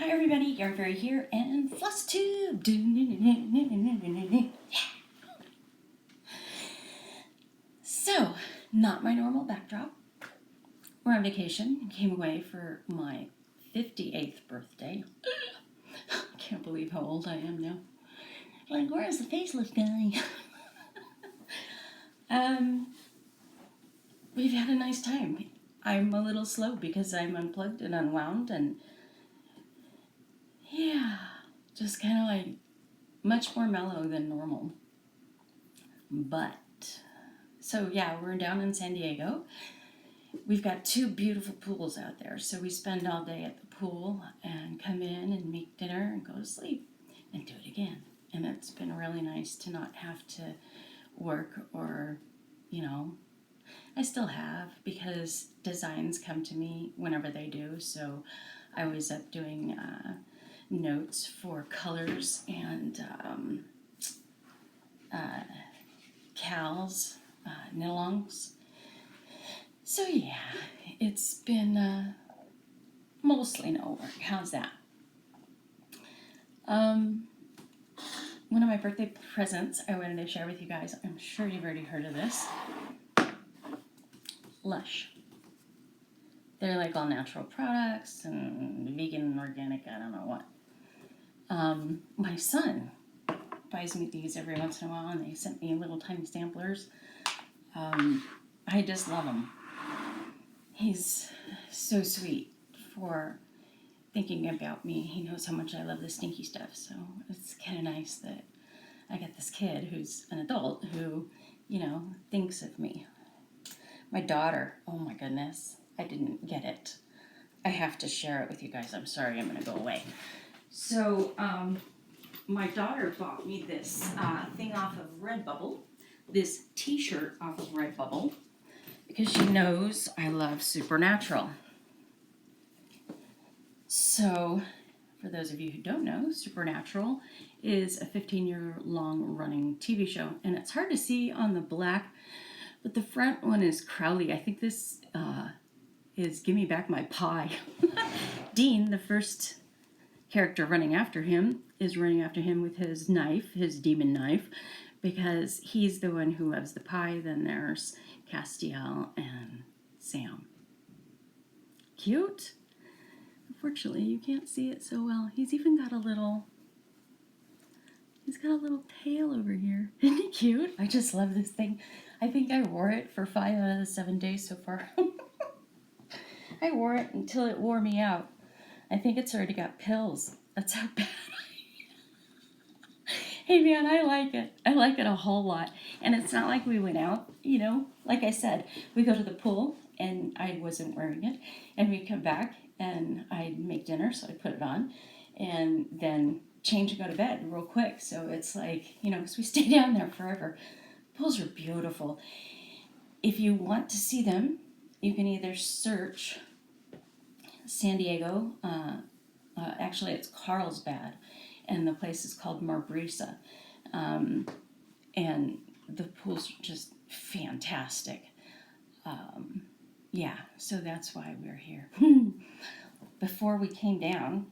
Hi everybody, Yarnberry here and Floss Tube. So, not my normal backdrop. We're on vacation. Came away for my 58th birthday. I can't believe how old I am now. Like, where's the facelift guy? We've had a nice time. I'm a little slow because I'm unplugged and unwound and yeah, just kind of like much more mellow than normal. But, so yeah, we're down in San Diego. We've got two beautiful pools out there, so we spend all day at the pool and come in and make dinner and go to sleep and do it again. And it's been really nice to not have to work or, I still have because designs come to me whenever they do, so I was up doing notes for colors and cals, knit-alongs. So yeah, it's been mostly no work. How's that? One of my birthday presents I wanted to share with you guys, I'm sure you've already heard of this. Lush. They're like all natural products and vegan and organic, I don't know what. My son buys me these every once in a while, and they sent me little tiny samplers. I just love them. He's so sweet for thinking about me. He knows how much I love the stinky stuff, so it's kind of nice that I got this kid who's an adult who, thinks of me. My daughter, oh my goodness, I didn't get it. I have to share it with you guys. I'm sorry, I'm going to go away. So, my daughter bought me this thing off of Redbubble, this t-shirt off of Redbubble, because she knows I love Supernatural. So, for those of you who don't know, Supernatural is a 15-year-long running TV show, and it's hard to see on the black, but the front one is Crowley. I think this is Give Me Back My Pie. Dean, the first character running after him, is running after him with his knife, his demon knife, because he's the one who loves the pie. Then there's Castiel and Sam. Cute? Unfortunately, you can't see it so well. He's even got a little tail over here. Isn't he cute? I just love this thing. I think I wore it for 5 out of the 7 days so far. I wore it until it wore me out. I think it's already got pills. That's how bad Hey man, I like it. I like it a whole lot. And it's not like we went out, Like I said, we go to the pool and I wasn't wearing it. And we come back and I'd make dinner, so I put it on. And then change and go to bed real quick. So it's like, because we stay down there forever. Pools are beautiful. If you want to see them, you can either search San Diego. Actually, it's Carlsbad, and the place is called Marbrisa. And the pool's just fantastic. Yeah, so that's why we're here. Before we came down,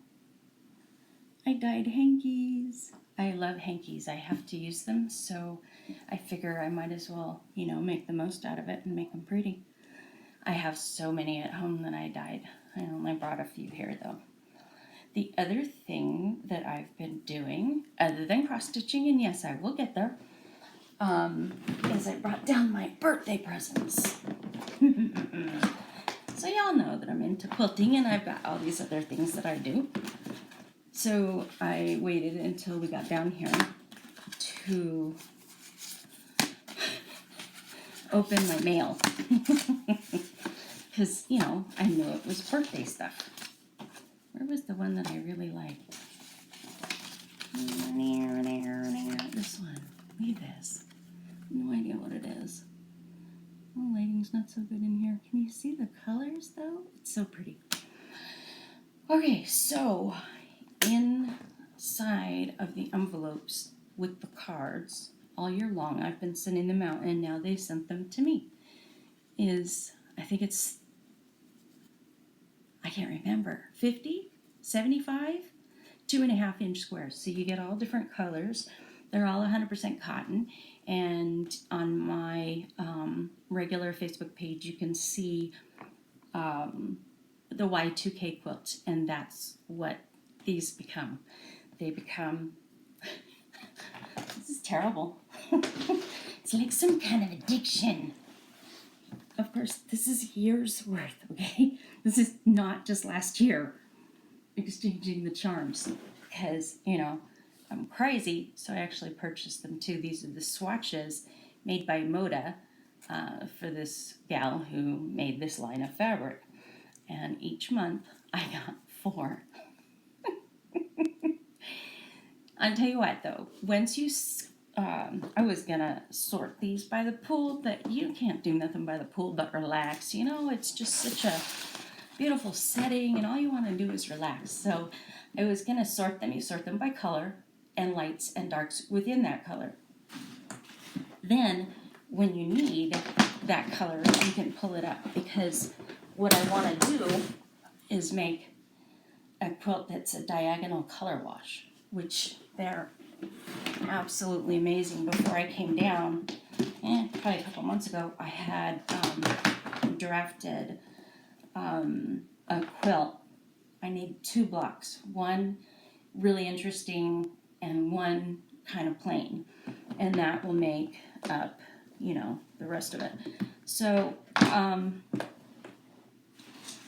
I dyed hankies. I love hankies. I have to use them, so I figure I might as well, make the most out of it and make them pretty. I have so many at home that I dyed. I only brought a few here, though. The other thing that I've been doing, other than cross-stitching, and yes, I will get there, is I brought down my birthday presents. So y'all know that I'm into quilting, and I've got all these other things that I do. So I waited until we got down here to open my mail. Because, I knew it was birthday stuff. Where was the one that I really liked? This one. Look at this. No idea what it is. Oh, lighting's not so good in here. Can you see the colors, though? It's so pretty. Okay, so inside of the envelopes with the cards, all year long, I've been sending them out, and now they sent them to me, I think it's, I can't remember, 50 75 2.5-inch squares. So you get all different colors. They're all 100% cotton. And on my regular Facebook page, you can see the Y2K quilt, and that's what these become. They become, this is terrible. It's like some kind of addiction. Of course, this is years worth, okay? This is not just last year exchanging the charms, because, you know, I'm crazy, so I actually purchased them too. These are the swatches made by Moda for this gal who made this line of fabric. And each month I got 4. I'll tell you what though, once you, I was gonna sort these by the pool, but you can't do nothing by the pool but relax. You know, it's just such a beautiful setting and all you want to do is relax. So I was gonna sort them. You sort them by color and lights and darks within that color. Then when you need that color, you can pull it up, because what I want to do is make a quilt that's a diagonal color wash, which they're absolutely amazing. Before I came down, probably a couple months ago, I had drafted a quilt. I need 2 blocks, one really interesting and one kind of plain, and that will make up, you know, the rest of it. So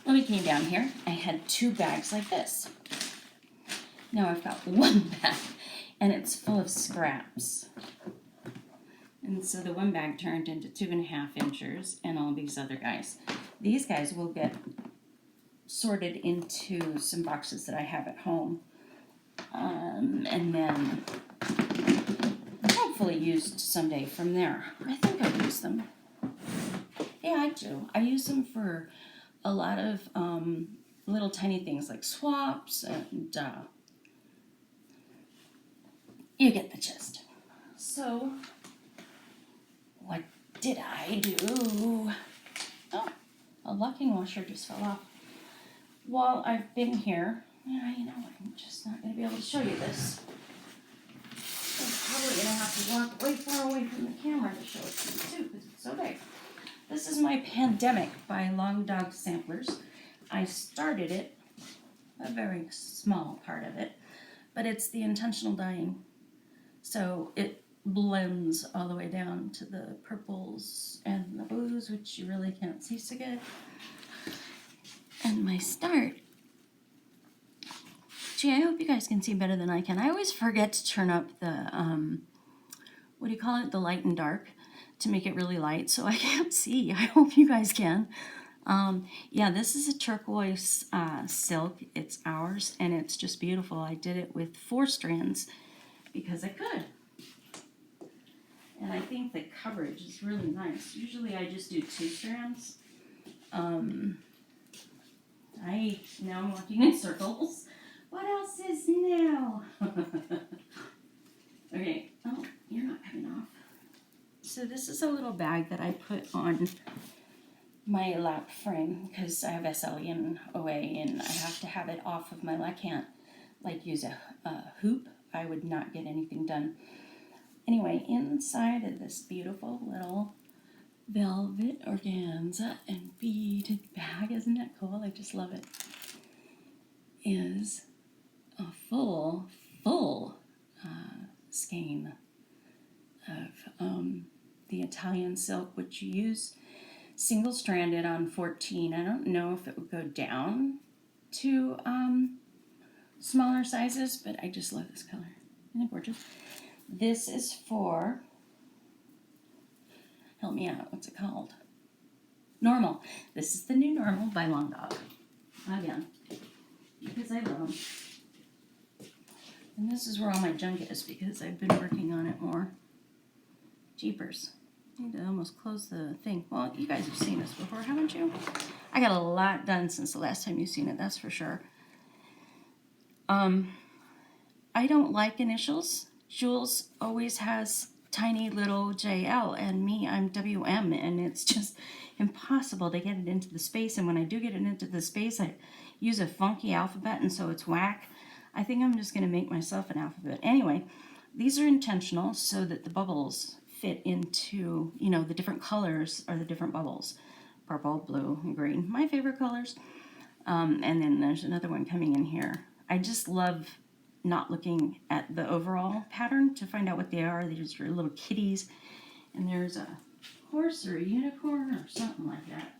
when we came down here, I had 2 bags like this. Now I've got 1 bag, and it's full of scraps. And so the 1 bag turned into 2.5 inches, and all these other guys. These guys will get sorted into some boxes that I have at home, and then hopefully used someday from there. I think I'll use them. Yeah, I do. I use them for a lot of little tiny things like swaps, and you get the gist. So, what did I do? Oh, a locking washer just fell off. While I've been here, you know, I'm just not going to be able to show you this. I'm probably going to have to walk way far away from the camera to show it to you too, because it's so big. This is my Pandemic by Long Dog Samplers. I started it, a very small part of it, but it's the intentional dyeing. So it blends all the way down to the purples and the blues, which you really can't see so good. And my start, gee, I hope you guys can see better than I can. I always forget to turn up the, what do you call it, the light and dark, to make it really light, so I can't see. I hope you guys can. Yeah, this is a turquoise silk. It's ours, and it's just beautiful. I did it with 4 strands because I could. And I think the coverage is really nice. Usually I just do 2 strands. Now I'm walking in circles. What else is new? Okay, oh, you're not coming off. So this is a little bag that I put on my lap frame because I have SLE and OA, and I have to have it off of my lap. I can't like use a hoop. I would not get anything done. Anyway, inside of this beautiful little velvet organza and beaded bag, isn't that cool? I just love it. Is a full skein of the Italian silk, which you use single-stranded on 14. I don't know if it would go down to smaller sizes, but I just love this color. Isn't it gorgeous? This is for, help me out, what's it called? Normal. This is the new Normal by Long Dog. Again, because I love them. And this is where all my junk is because I've been working on it more. Jeepers. I need to almost close the thing. Well, you guys have seen this before, haven't you? I got a lot done since the last time you've seen it, that's for sure. I don't like initials. Jules always has tiny little JL, and me, I'm WM, and it's just impossible to get it into the space. And when I do get it into the space, use a funky alphabet, and so it's whack. I think I'm just going to make myself an alphabet. Anyway, these are intentional so that the bubbles fit into, the different colors are the different bubbles. Purple, blue, and green, my favorite colors. And then there's another one coming in here. I just love not looking at the overall pattern to find out what they are. These are little kitties, and there's a horse or a unicorn or something like that.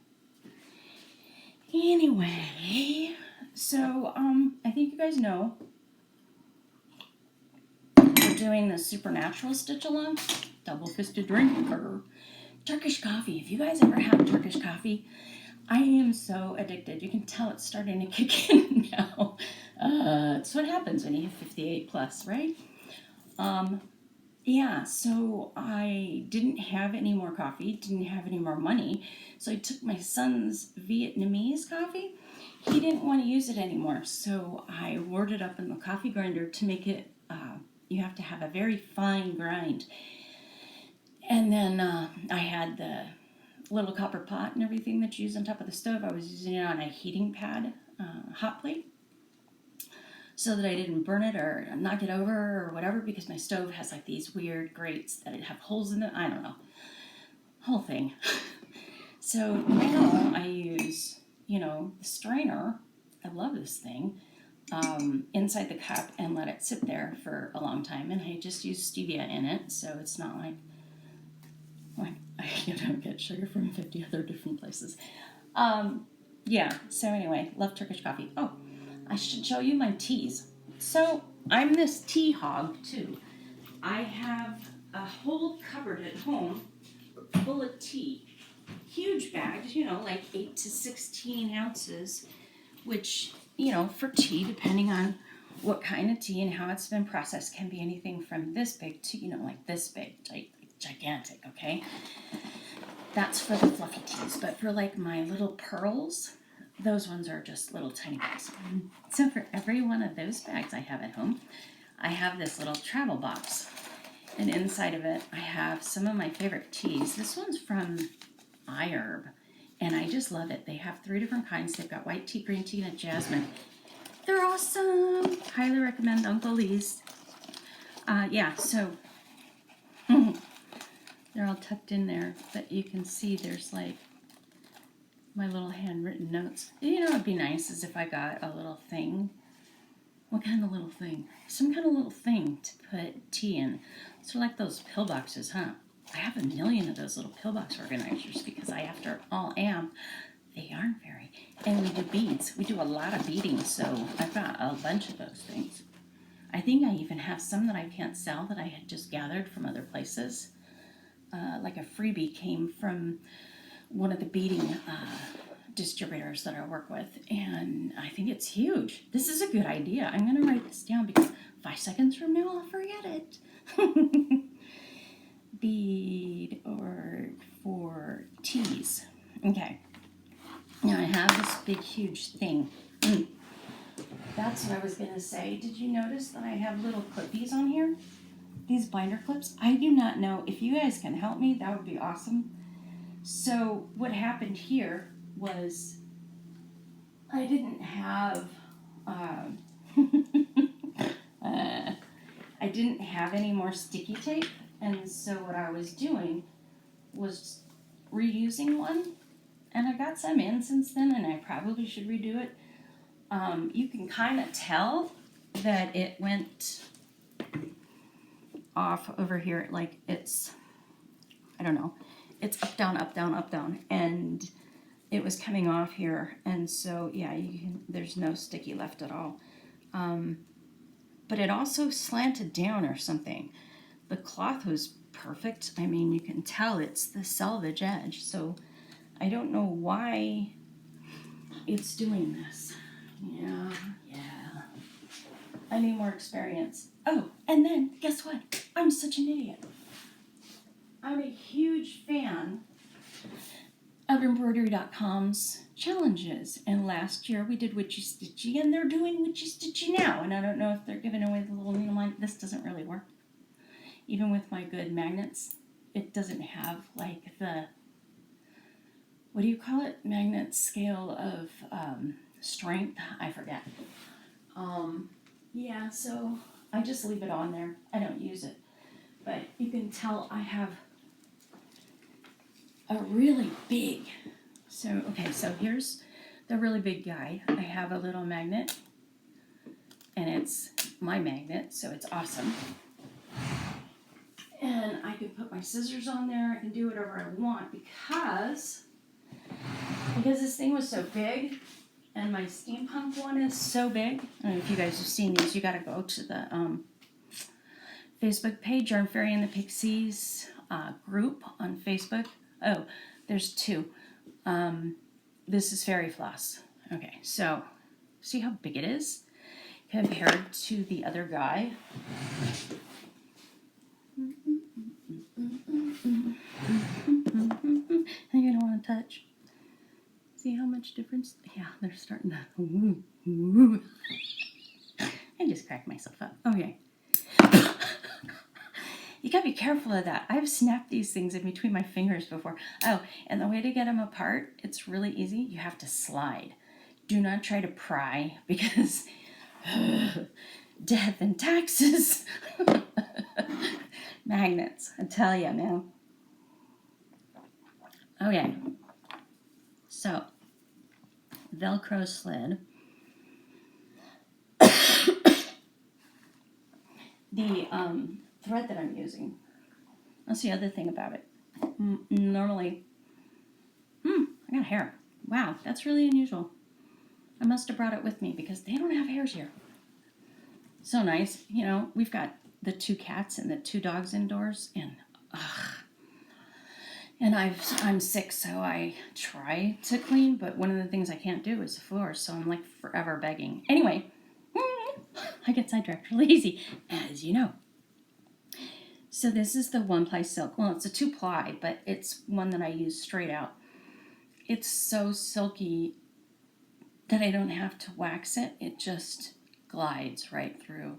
Anyway, so I think you guys know we're doing the supernatural stitch along, double-fisted drinker, Turkish coffee. If you guys ever have Turkish coffee, I am so addicted. You can tell it's starting to kick in now. It's what happens when you hit 58 plus, right? Yeah, so I didn't have any more coffee, didn't have any more money, so I took my son's Vietnamese coffee. He didn't want to use it anymore, so I warmed it up in the coffee grinder to make it, you have to have a very fine grind. And then I had the little copper pot and everything that you use on top of the stove. I was using it on a heating pad, hot plate, so that I didn't burn it or knock it over or whatever, because my stove has like these weird grates that have holes in it. I don't know. Whole thing. So now I use, the strainer. I love this thing. Inside the cup and let it sit there for a long time. And I just use stevia in it, so it's not like I don't get sugar from 50 other different places. Yeah, so anyway, love Turkish coffee. Oh, I should show you my teas. So I'm this tea hog too. I have a whole cupboard at home full of tea. Huge bags, like 8 to 16 ounces, which, for tea, depending on what kind of tea and how it's been processed, can be anything from this big to, like this big, gigantic, okay? That's for the fluffy teas, but for like my little pearls, those ones are just little tiny bags. So for every one of those bags I have at home, I have this little travel box. And inside of it, I have some of my favorite teas. This one's from iHerb, and I just love it. They have 3 different kinds. They've got white tea, green tea, and a jasmine. They're awesome. Highly recommend Uncle Lee's. Yeah, so they're all tucked in there, but you can see there's like my little handwritten notes. It'd be nice is if I got a little thing. What kind of little thing? Some kind of little thing to put tea in. So like those pillboxes, huh? I have a million of those little pillbox organizers because I, after all, am the yarn fairy. And we do beads. We do a lot of beading, so I've got a bunch of those things. I think I even have some that I can't sell that I had just gathered from other places. Like a freebie came from one of the beading distributors that I work with, and I think it's huge. This is a good idea. I'm going to write this down because 5 seconds from now I'll forget it. Bead org for teas. Okay. Now I have this big, huge thing. That's what I was going to say. Did you notice that I have little clippies on here? These binder clips. I do not know. If you guys can help me, that would be awesome. So what happened here was I didn't have I didn't have any more sticky tape, and so what I was doing was reusing one, and I got some in since then, and I probably should redo it. You can kind of tell that it went off over here, like it's, I don't know, it's up, down, up, down, up, down, and it was coming off here, and so yeah, there's no sticky left at all. But it also slanted down or something. The cloth was perfect. I mean, you can tell it's the selvage edge, so I don't know why it's doing this. Yeah. I need more experience. Oh, and then, guess what? I'm such an idiot. I'm a huge fan of embroidery.com's challenges, and last year we did Witchy Stitchy, and they're doing Witchy Stitchy now, and I don't know if they're giving away the little needle line. This doesn't really work. Even with my good magnets, it doesn't have like the, what do you call it? Magnet scale of strength, I forget. Yeah, so I just leave it on there. I don't use it. But you can tell I have a really big, so here's the really big guy. I have a little magnet, and it's my magnet, so it's awesome. And I can put my scissors on there. I can do whatever I want because this thing was so big, and my steampunk one is so big. I don't know if you guys have seen these. You got to go to the Facebook page, Yarn Fairy and the Pixies group on Facebook. Oh, there's two. This is Fairy Floss. Okay, so see how big it is compared to the other guy. You're gonna want to touch. See how much difference? Yeah, they're starting to. I just cracked myself up. Okay. You gotta be careful of that. I've snapped these things in between my fingers before. Oh, and the way to get them apart, it's really easy. You have to slide. Do not try to pry because death and taxes. Magnets, I tell you, man. Okay. So, Velcro slid. The thread that I'm using. That's the other thing about it. Normally, I got hair. Wow, that's really unusual. I must have brought it with me because they don't have hairs here. So nice. You know, we've got the 2 cats and the 2 dogs indoors, and I'm sick, so I try to clean, but one of the things I can't do is the floor, so I'm like forever begging. Anyway, I get sidetracked really easy, as you know. So this is the 1-ply silk. Well, it's a 2-ply, but it's one that I use straight out. It's so silky that I don't have to wax it. It just glides right through.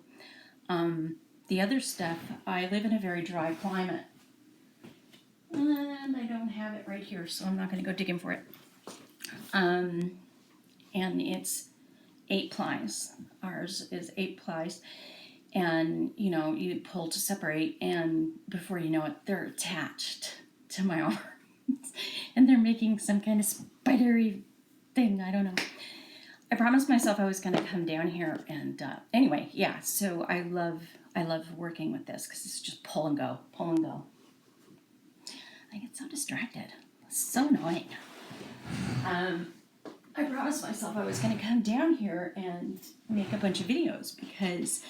The other stuff, I live in a very dry climate. And I don't have it right here, so I'm not going to go digging for it. And it's 8 plies. Ours is 8 plies. And, you know, you pull to separate, and before you know it, they're attached to my arms. And they're making some kind of spidery thing. I don't know. I promised myself I was going to come down here, and anyway, yeah. So I love working with this because it's just pull and go, pull and go. I get so distracted. It's so annoying. I promised myself I was going to come down here and make a bunch of videos because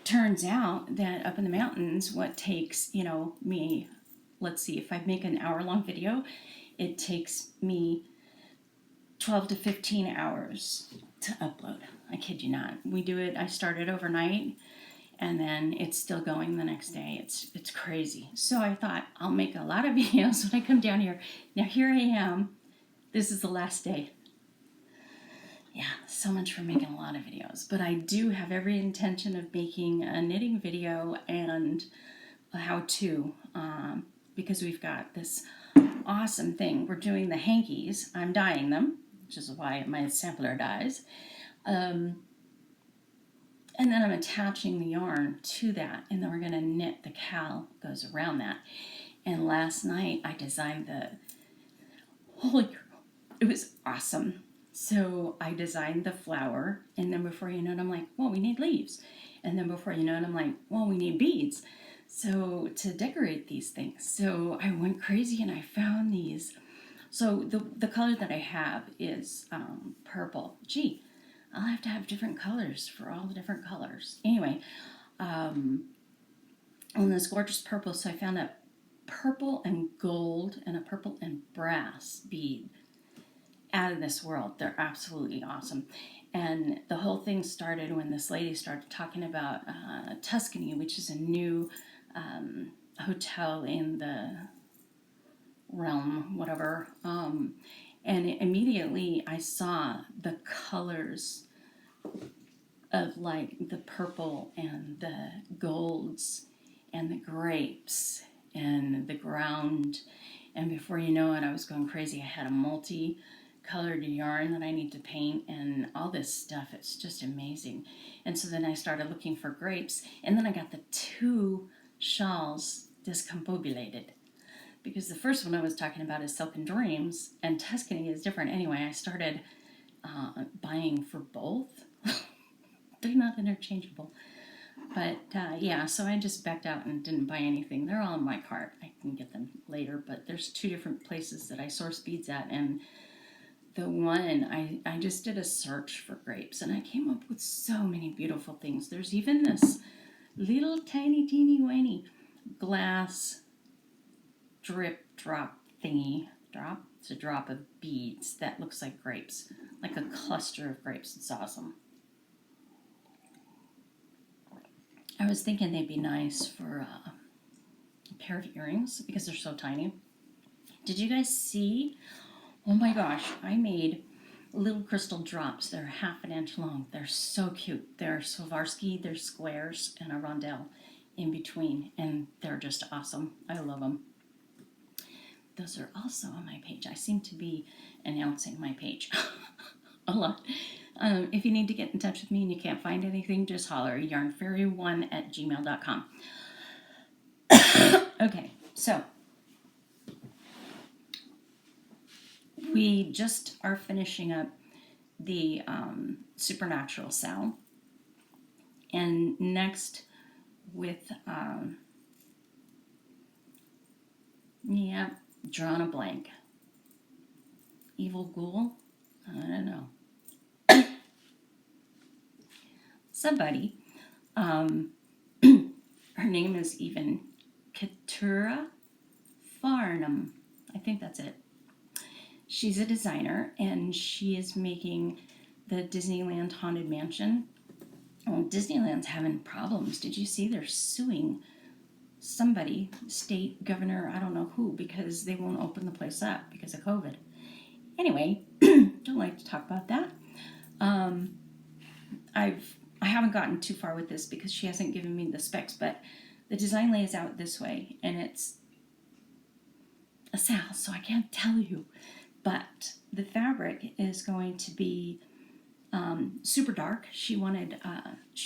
turns out that up in the mountains, what takes, you know, me, let's see, if I make an hour-long video, it takes me 12 to 15 hours to upload. I kid you not. We do it, I started overnight, and then it's still going the next day. It's crazy. So I thought I'll make a lot of videos when I come down here. Now here I am. This is the last day. Yeah, so much for making a lot of videos. But I do have every intention of making a knitting video and a how-to because we've got this awesome thing. We're doing the hankies. I'm dyeing them, which is why my sampler dyes. And then I'm attaching the yarn to that, and then we're going to knit the cowl goes around that. And last night I designed it was awesome. So I designed the flower, and then before you know it, I'm like, well, we need leaves. And then before you know it, I'm like, well, we need beads. So to decorate these things. So I went crazy and I found these. So the color that I have is purple. Gee, I'll have to have different colors for all the different colors. Anyway, on this gorgeous purple, so I found a purple and gold and a purple and brass bead out of this world. They're absolutely awesome. And the whole thing started when this lady started talking about Tuscany, which is a new hotel in the realm, whatever. And immediately I saw the colors of like the purple and the golds and the grapes and the ground. And before you know it, I was going crazy. I had a multi colored yarn that I need to paint and all this stuff. It's just amazing. And so then I started looking for grapes, and then I got the 2 shawls discombobulated, because the first one I was talking about is Silken Dreams, and Tuscany is different. Anyway, I started buying for both. They're not interchangeable. But yeah, so I just backed out and didn't buy anything. They're all in my cart. I can get them later, but there's 2 different places that I source beads at, and the one, I just did a search for grapes, and I came up with so many beautiful things. There's even this little tiny, teeny, weeny glass drip drop thingy. Drop? It's a drop of beads that looks like grapes, like a cluster of grapes. It's awesome. I was thinking they'd be nice for a pair of earrings because they're so tiny. Did you guys see? Oh my gosh, I made little crystal drops. They're half an inch long. They're so cute. They're Swarovski, they're squares, and a rondelle in between, and they're just awesome. I love them. Those are also on my page. I seem to be announcing my page a lot. If you need to get in touch with me and you can't find anything, just holler yarnfairy1@gmail.com. Okay, so we just are finishing up the Supernatural Sal, and next with drawn a blank. Evil Ghoul? I don't know. Somebody. Her name is even Keturah Farnham. I think that's it. She's a designer, and she is making the Disneyland Haunted Mansion. Oh, Disneyland's having problems. Did you see they're suing somebody, state governor, I don't know who, because they won't open the place up because of COVID. Anyway, don't like to talk about that. I haven't gotten too far with this because she hasn't given me the specs, but the design lays out this way, and it's a Sal, so I can't tell you. But the fabric is going to be super dark. She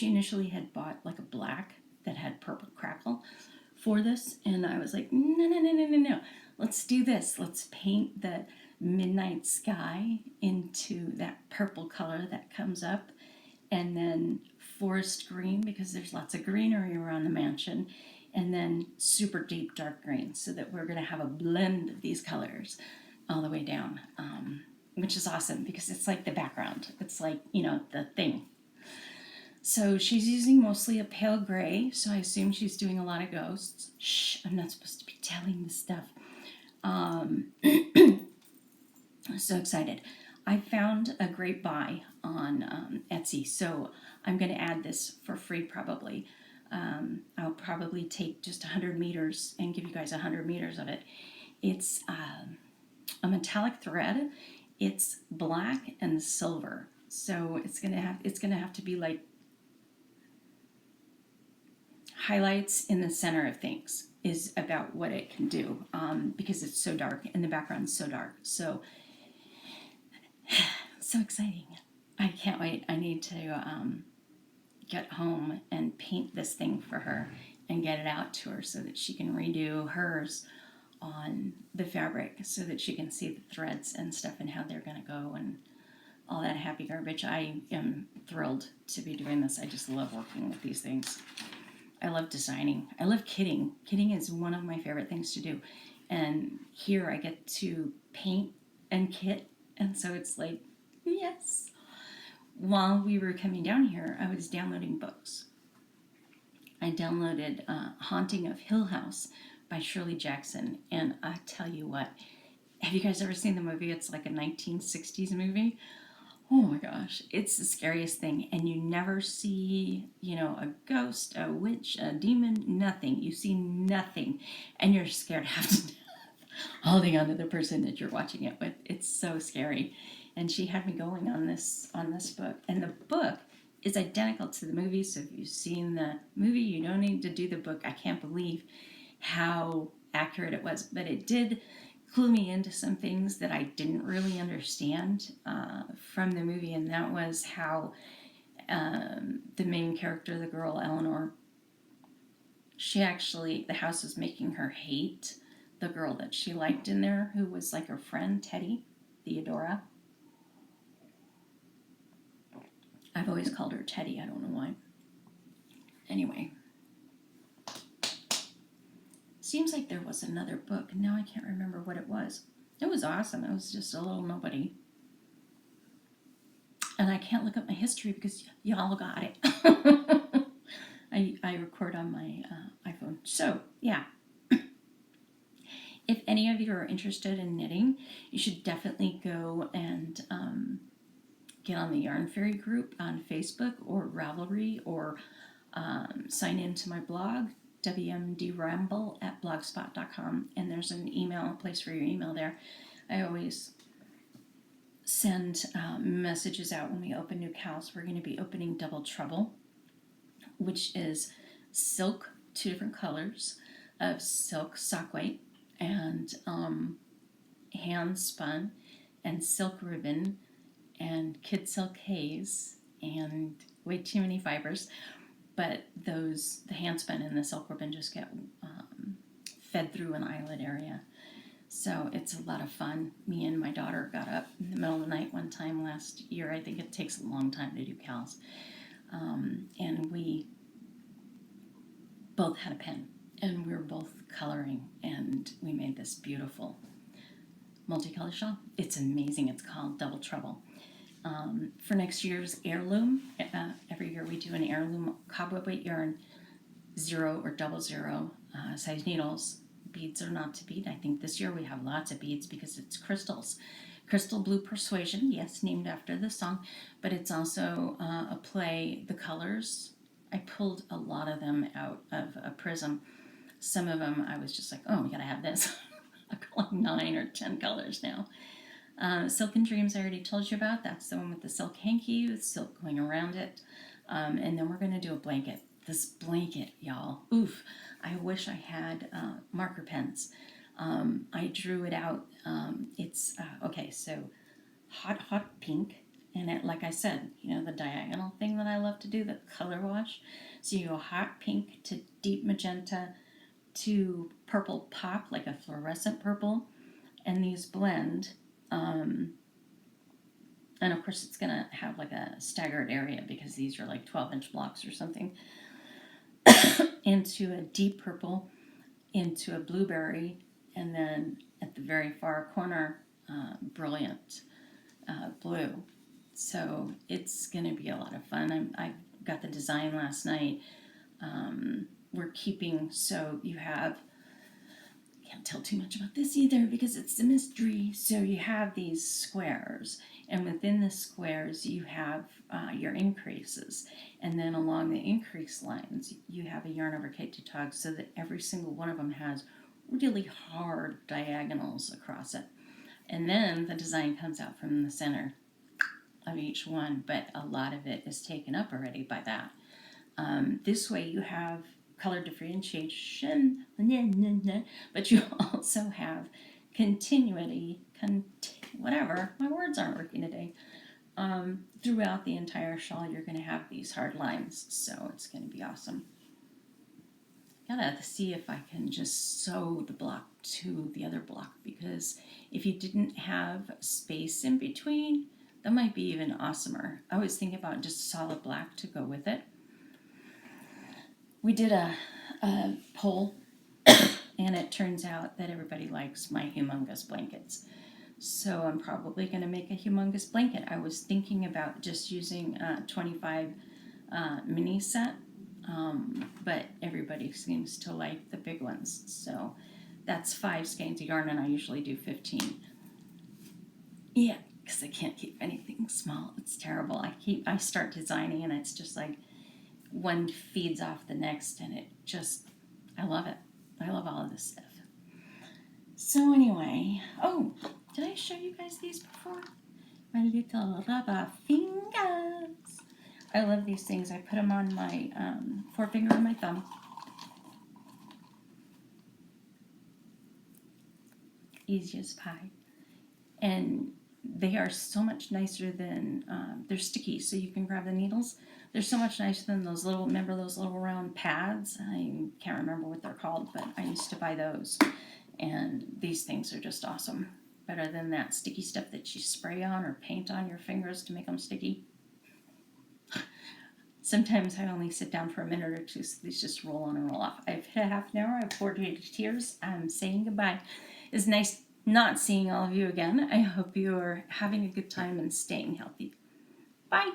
initially had bought like a black that had purple crackle for this, and I was like, no. Let's do this. Let's paint the midnight sky into that purple color that comes up, and then forest green, because there's lots of greenery around the mansion, and then super deep dark green, so that we're going to have a blend of these colors all the way down, which is awesome because it's like the background. It's like, the thing. So she's using mostly a pale gray, so I assume she's doing a lot of ghosts. Shh, I'm not supposed to be telling this stuff. So excited. I found a great buy on Etsy, so I'm going to add this for free probably. I'll probably take just 100 meters and give you guys 100 meters of it. It's a metallic thread. It's black and silver, so it's gonna have to be like highlights in the center of things is about what it can do, because it's so dark and the background's so dark. So exciting. I can't wait. I need to get home and paint this thing for her and get it out to her so that she can redo hers on the fabric, so that she can see the threads and stuff and how they're going to go and all that happy garbage. I am thrilled to be doing this. I just love working with these things. I love designing. I love kitting. Kitting is one of my favorite things to do. And here I get to paint and kit, and so it's like, yes. While we were coming down here, I was downloading books. I downloaded Haunting of Hill House by Shirley Jackson, and I tell you what, have you guys ever seen the movie? It's like a 1960s movie. Oh my gosh, it's the scariest thing, and you never see, a ghost, a witch, a demon, nothing. You see nothing, and you're scared half to death, holding on to the person that you're watching it with. It's so scary, and she had me going on this book, and the book is identical to the movie. So if you've seen the movie, you don't need to do the book. I can't believe how accurate it was, but it did clue me into some things that I didn't really understand from the movie, and that was how the main character, the girl Eleanor, the house was making her hate the girl that she liked in there, who was like her friend, Teddy, Theodora. I've always called her Teddy, I don't know why. Anyway. Seems like there was another book, and now I can't remember what it was. It was awesome. It was just a little nobody. And I can't look up my history because y'all got it. I record on my iPhone. So, yeah. If any of you are interested in knitting, you should definitely go and get on the Yarn Fairy group on Facebook or Ravelry, or sign into my blog, wmdramble@blogspot.com, and there's an email, place for your email there. I always send messages out when we open new cows. We're going to be opening Double Trouble, which is silk, 2 different colors of silk sock weight, and hand spun, and silk ribbon, and kid silk haze, and way too many fibers. But the hand spun and the silk ribbon just get fed through an eyelet area. So it's a lot of fun. Me and my daughter got up in the middle of the night one time last year. I think it takes a long time to do cows. And we both had a pen, and we were both coloring, and we made this beautiful multicolor shawl. It's amazing. It's called Double Trouble. For next year's heirloom, every year we do an heirloom cobweb weight yarn, 0 or 00 size needles. Beads are not to beat. I think this year we have lots of beads because it's crystals. Crystal Blue Persuasion, yes, named after the song, but it's also a play, the colors. I pulled a lot of them out of a prism. Some of them I was just like, oh, we gotta have this. I've got like 9 or 10 colors now. Silken Dreams I already told you about. That's the one with the silk hanky with silk going around it. And then we're going to do a blanket. This blanket, y'all. Oof. I wish I had marker pens. I drew it out. It's, okay, so hot pink. And it, like I said, the diagonal thing that I love to do, the color wash. So you go hot pink to deep magenta to purple pop, like a fluorescent purple. And these blend. And of course it's going to have like a staggered area because these are like 12-inch blocks or something. Into a deep purple, into a blueberry, and then at the very far corner, brilliant blue. So it's going to be a lot of fun. I got the design last night. We're keeping, so you have, can't tell too much about this either because it's a mystery. So you have these squares, and within the squares you have your increases, and then along the increase lines you have a yarn over Kate to Tog, so that every single one of them has really hard diagonals across it. And then the design comes out from the center of each one, but a lot of it is taken up already by that. This way you have color differentiation, but you also have continuity, whatever, my words aren't working today. Throughout the entire shawl you're going to have these hard lines, so it's going to be awesome. Gotta see if I can just sew the block to the other block, because if you didn't have space in between, that might be even awesomer. I was thinking about just solid black to go with it. We did a poll, and it turns out that everybody likes my humongous blankets. So I'm probably going to make a humongous blanket. I was thinking about just using a 25 mini set, but everybody seems to like the big ones. So that's 5 skeins of yarn, and I usually do 15. Yeah, because I can't keep anything small. It's terrible. I start designing, and it's just like one feeds off the next, and I love it. I love all of this stuff. So anyway, oh, did I show you guys these before? My little rubber fingers. I love these things. I put them on my forefinger and my thumb. easy as pie. And they are so much nicer than, they're sticky, so you can grab the needles. They're so much nicer than those little, remember those little round pads? I can't remember what they're called, but I used to buy those. And these things are just awesome. Better than that sticky stuff that you spray on or paint on your fingers to make them sticky. Sometimes I only sit down for a minute or two, so these just roll on and roll off. I've hit a half an hour. I've bored you to tears. I'm saying goodbye. It's nice not seeing all of you again. I hope you are having a good time and staying healthy. Bye.